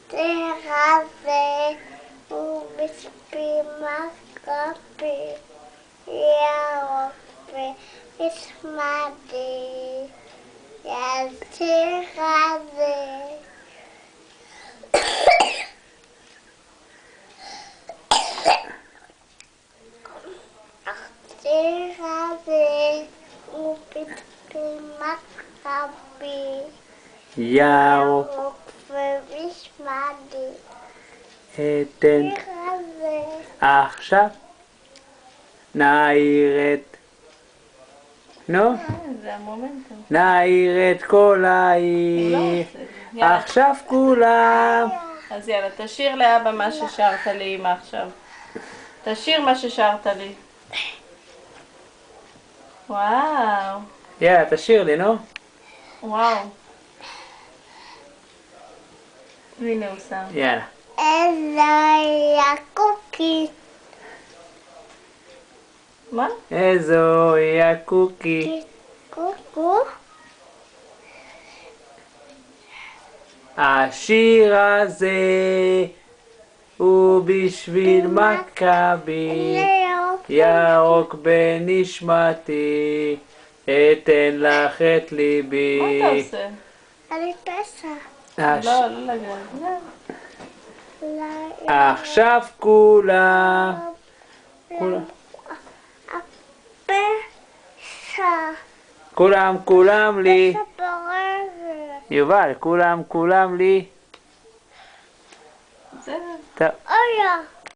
תרזה ובשבימה קפי ירוק ושמדי תרזה תרזה ובשבימה קפי ירוק ומשמדי אתן תרזה עכשיו נעיר את זה המומנטום. נעיר את כל העיר יאללה. עכשיו כולם. אז יאללה, תשאיר לאבא מה ששרת לי אמא עכשיו. תשאיר מה ששרת לי. וואו. יאללה תשאיר לי נו. וואו. הנה הוא שם. יאללה. איזה הקוקי מה? איזוהי הקוקי קוקו השיר הזה הוא בשביל מכבי ירוק בנשמתי אתן לך את מה ליבי. אתה עושה? אני פסע לא לגעת. עכשיו כולם פסע כולם לי פסע ברזל יובל כולם לי בסדר. טוב. אויה